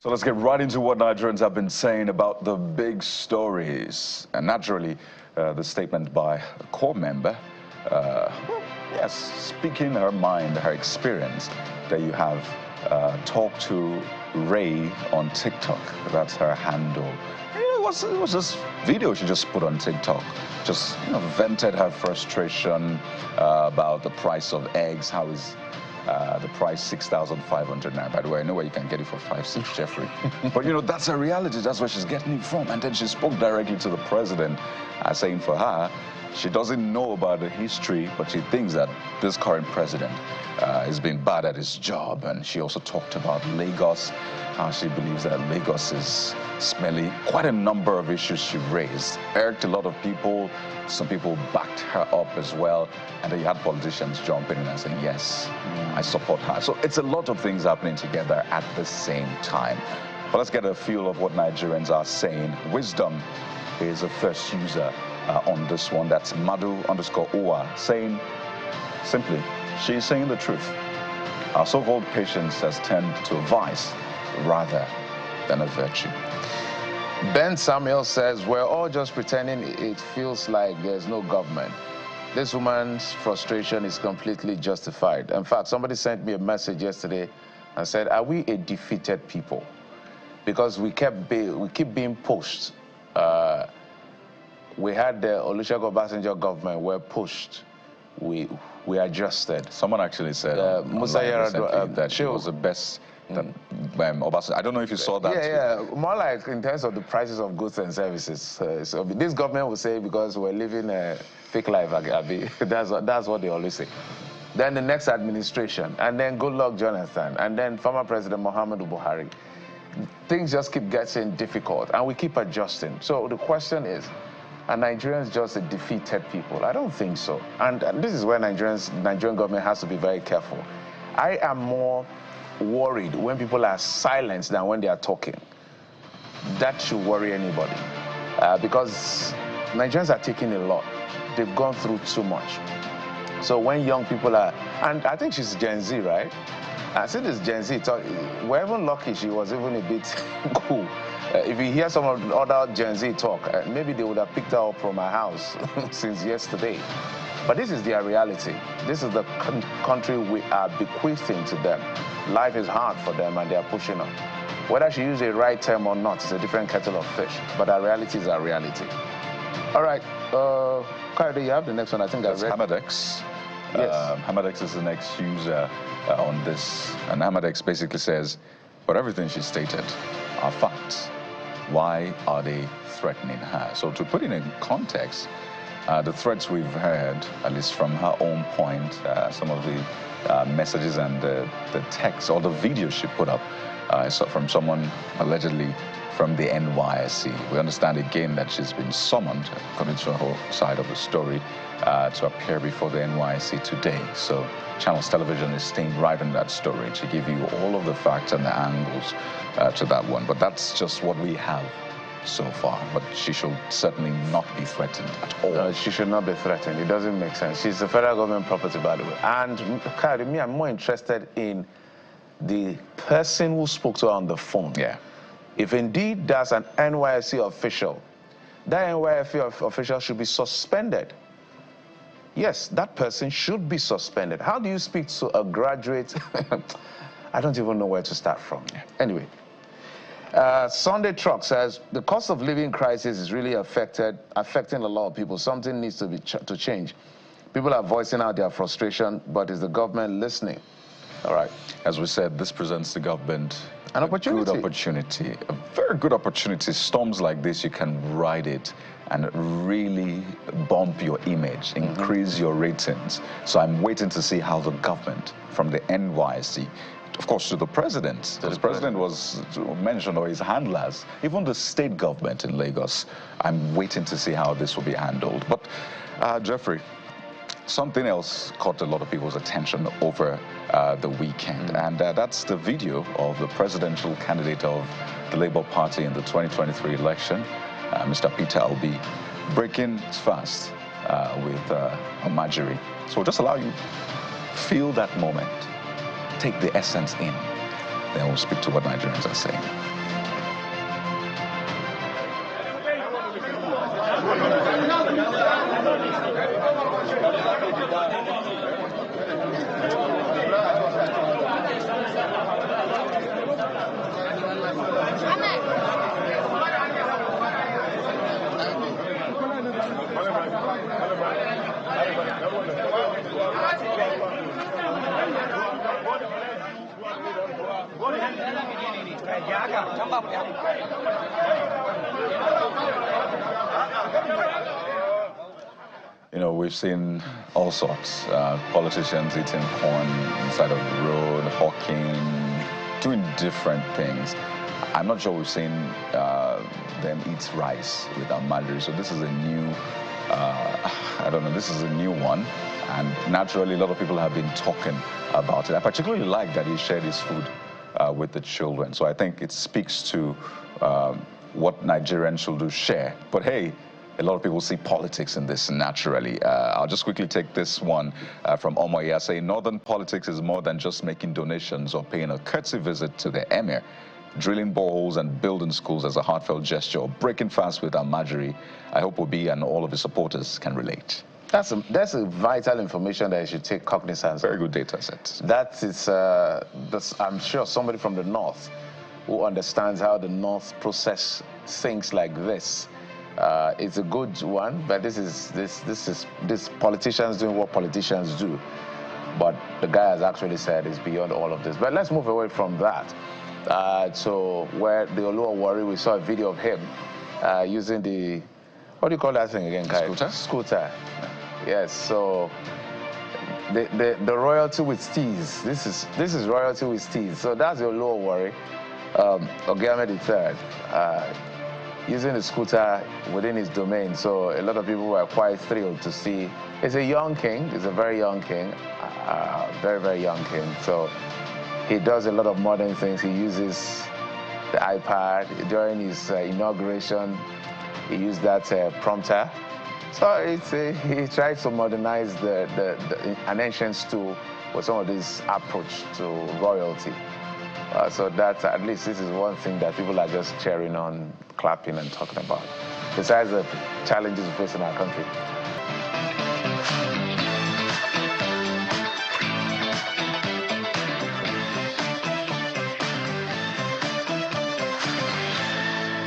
So let's get right into what Nigerians have been saying about the big stories. And naturally, the statement by a core member, yes, speaking her mind, her experience, that you have talked to Ray on TikTok. That's her handle. It was this video she just put on TikTok. Just vented her frustration about the price of eggs. How is the price 6,500 naira? By the way, I know where you can get it for 5-6, Jeffrey. But that's a reality. That's where she's getting it from. And then she spoke directly to the president, saying for her, she doesn't know about the history, but she thinks that this current president has been bad at his job. And she also talked about Lagos, how she believes that Lagos is smelly. Quite a number of issues she raised. Irked a lot of people. Some people backed her up as well. And then you had politicians jumping in and saying, yes, I support her. So it's a lot of things happening together at the same time. But let's get a feel of what Nigerians are saying. Wisdom is the first user on this one. That's Madu_Uwa saying, simply, she's saying the truth. Our so-called patience has turned to a vice rather than a virtue. Ben Samuel says, we're all just pretending it feels like there's no government. This woman's frustration is completely justified. In fact, somebody sent me a message yesterday and said, are we a defeated people? Because we keep being pushed. We had the Olusegun Obasanjo government were pushed. We adjusted. Someone actually said Musa Yar'Adua that she was the best. Obasanjo. I don't know if you saw that. Yeah. More like in terms of the prices of goods and services. So this government will say because we're living a fake life. That's what they always say. Then the next administration, and then Goodluck Jonathan, and then former President Muhammadu Buhari. Things just keep getting difficult, and we keep adjusting. So the question is, are Nigerians just a defeated people? I don't think so. And this is where Nigerian government has to be very careful. I am more worried when people are silent than when they are talking. That should worry anybody. Because Nigerians are taking a lot. They've gone through too much. So when young people are, and I think she's Gen Z, right? I see this Gen Z talk, we're even lucky she was even a bit cool. If you hear some of the other Gen Z talk, maybe they would have picked her up from her house since yesterday. But this is their reality. This is the country we are bequeathing to them. Life is hard for them and they are pushing on. Whether she used the right term or not is a different kettle of fish. But our reality is our reality. All right, Kayode, you have the next one. I think that's Hamadex. Yes. Hamadex is the next user on this. And Hamadex basically says, but everything she stated are facts. Why are they threatening her? So to put it in context, the threats we've heard, at least from her own point, some of the messages and the text or the video she put up from someone allegedly from the NYSC. We understand again that she's been summoned, according to her side of the story, to appear before the NYSC today. So Channels Television is staying right on that story to give you all of the facts and the angles to that one. But that's just what we have so far. But she should certainly not be threatened at all. No, she should not be threatened. It doesn't make sense. She's a federal government property, by the way. And Kayode, me, I'm more interested in the person who spoke to her on the phone. Yeah. If indeed that's an NYSC official, that NYSC official should be suspended. Yes, that person should be suspended. How do you speak to a graduate? I don't even know where to start from. Anyway, Sunday Truck says, the cost of living crisis is really affecting a lot of people. Something needs to change. People are voicing out their frustration, but is the government listening? All right. As we said, this presents the government an opportunity. A good opportunity, a very good opportunity. Storms like this, you can ride it and really bump your image, increase your ratings. So I'm waiting to see how the government, from the NYSC, of course, to the president. The president was mentioned, or his handlers, even the state government in Lagos. I'm waiting to see how this will be handled. But, Jeffrey, something else caught a lot of people's attention over the weekend, and that's the video of the presidential candidate of the Labour Party in the 2023 election, Mr. Peter Obi, breaking fast with Marjorie. So just allow you feel that moment. Take the essence in. then we'll speak to what Nigerians are saying. You know, we've seen all sorts. Politicians eating corn inside of the road, hawking, doing different things. I'm not sure we've seen them eat rice with our Marjorie. So this is a new, I don't know, this is a new one. And naturally, a lot of people have been talking about it. I particularly like that he shared his food with the children. So I think it speaks to what Nigerians should do, share. But hey, a lot of people see politics in this naturally. I'll just quickly take this one from Omoya saying, Northern politics is more than just making donations or paying a courtesy visit to the emir. Drilling boreholes and building schools as a heartfelt gesture, or breaking fast with our Marjorie. I hope Obi and all of his supporters can relate. That's a vital information that you should take cognizance of. Very good data set. That is, I'm sure somebody from the North who understands how the North process things like this. It's a good one, but this politicians doing what politicians do. But the guy has actually said it's beyond all of this. But let's move away from that. So where the Warri, we saw a video of him using the, what do you call that thing again, Kai? Scooter? Scooter. Yes, so the royalty with Steeze. This is royalty with Steeze. So that's the Warri, Governmental III, using the scooter within his domain. So a lot of people were quite thrilled to see. He's a young king. He's a very young king, very, very young king. So he does a lot of modern things. He uses the iPad. During his inauguration, he used that prompter. So he tries to modernize an ancient stool with some of this approach to royalty. So that, at least this is one thing that people are just cheering on, clapping and talking about, besides the challenges we face in our country.